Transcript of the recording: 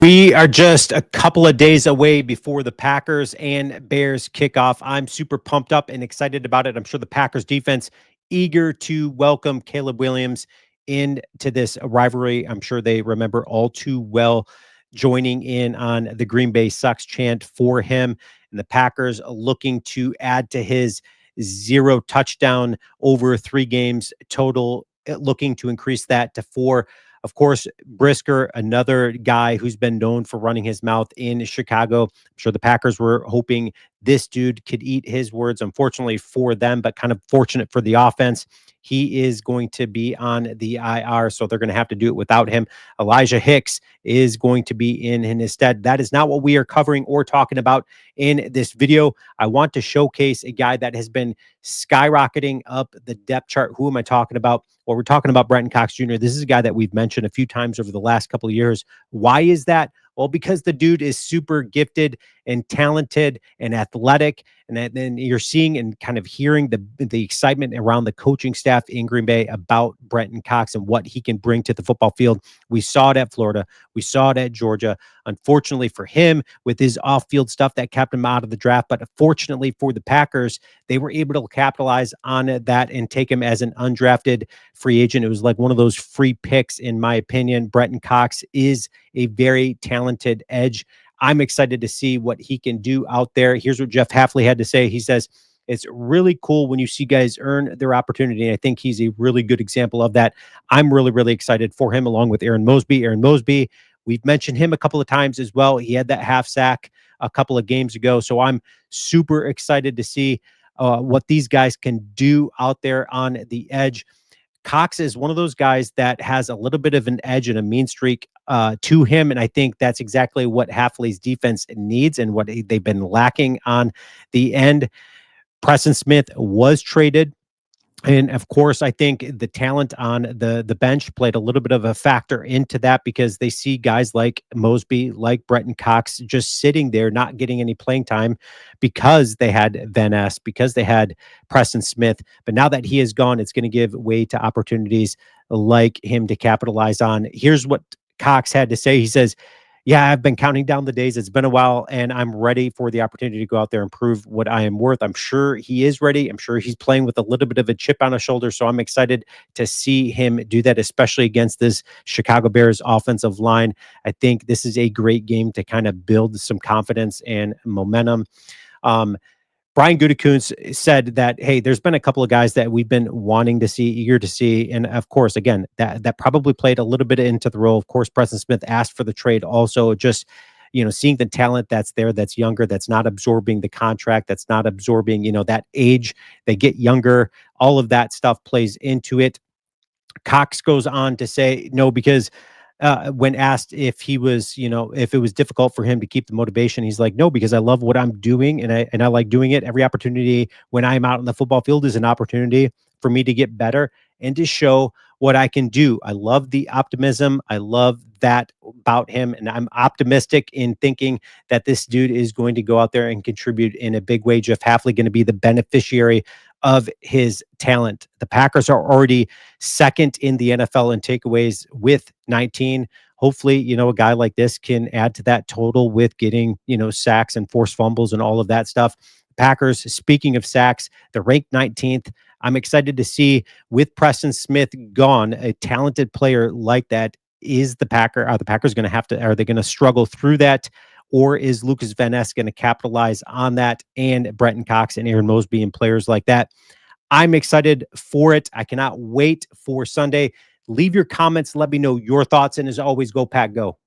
We are just a couple of days away before the Packers and Bears kickoff. I'm super pumped up and excited about it. I'm sure the Packers defense eager to welcome Caleb Williams into this rivalry. I'm sure they remember all too well joining in on the Green Bay Sucks chant for him, and the Packers looking to add to his zero touchdown over 3 games total, looking to increase that to 4. Of course, Brisker, another guy who's been known for running his mouth in Chicago. I'm sure the Packers were hoping this dude could eat his words. Unfortunately for them, but kind of fortunate for the offense. He is going to be on the IR, so they're going to have to do it without him. Elijah Hicks is going to be in his stead. That is not what we are covering or talking about in this video. I want to showcase a guy that has been skyrocketing up the depth chart. Who am I talking about? Well, we're talking about Brenton Cox Jr. This is a guy that we've mentioned a few times over the last couple of years. Why is that? Well, because the dude is super gifted and talented and athletic. And then you're seeing and kind of hearing the excitement around the coaching staff in Green Bay about Brenton Cox and what he can bring to the football field. We saw it at Florida. We saw it at Georgia. Unfortunately for him, with his off-field stuff, that kept him out of the draft. But fortunately for the Packers, they were able to capitalize on that and take him as an undrafted free agent. It was like one of those free picks, in my opinion. Brenton Cox is a very talented edge. I'm excited to see what he can do out there. Here's what Jeff Hafley had to say. He says, it's really cool when you see guys earn their opportunity. And I think he's a really good example of that. I'm really, really excited for him, along with Aaron Mosby. Aaron Mosby, we've mentioned him a couple of times as well. He had that half sack a couple of games ago. So I'm super excited to see what these guys can do out there on the edge. Cox is one of those guys that has a little bit of an edge and a mean streak to him. And I think that's exactly what Hafley's defense needs and what they've been lacking on the end. Preston Smith was traded. And of course, I think the talent on the bench played a little bit of a factor into that, because they see guys like Mosby, like Brenton Cox, just sitting there, not getting any playing time because they had Van Ness, because they had Preston Smith. But now that he is gone, it's going to give way to opportunities like him to capitalize on. Here's what Cox had to say. He says, yeah, I've been counting down the days. It's been a while, and I'm ready for the opportunity to go out there and prove what I am worth. I'm sure he is ready. I'm sure he's playing with a little bit of a chip on his shoulder, so I'm excited to see him do that, especially against this Chicago Bears offensive line. I think this is a great game to kind of build some confidence and momentum. Brian Gutekunst said that, hey, there's been a couple of guys that we've been wanting to see, eager to see. And of course, again, that probably played a little bit into the role. Of course, Preston Smith asked for the trade also. Just, seeing the talent that's there, that's younger, that's not absorbing the contract, that's not absorbing, that age, they get younger. All of that stuff plays into it. Cox goes on to say, no, because when asked if he was, if it was difficult for him to keep the motivation, he's like, no, because I love what I'm doing, and I like doing it. Every opportunity when I'm out on the football field is an opportunity for me to get better and to show what I can do. I love the optimism. I love that about him, and I'm optimistic in thinking that this dude is going to go out there and contribute in a big way. Jeff Hafley going to be the beneficiary of his talent. The Packers are already second in the NFL in takeaways with 19. Hopefully, a guy like this can add to that total with getting, sacks and forced fumbles and all of that stuff. Packers, speaking of sacks, they're ranked 19th. I'm excited to see, with Preston Smith gone, a talented player like that. Are the Packers going to are they going to struggle through that? Or is Lucas Van Ness going to capitalize on that, and Brenton Cox and Aaron Mosby and players like that? I'm excited for it. I cannot wait for Sunday. Leave your comments. Let me know your thoughts. And as always, go Pack, go.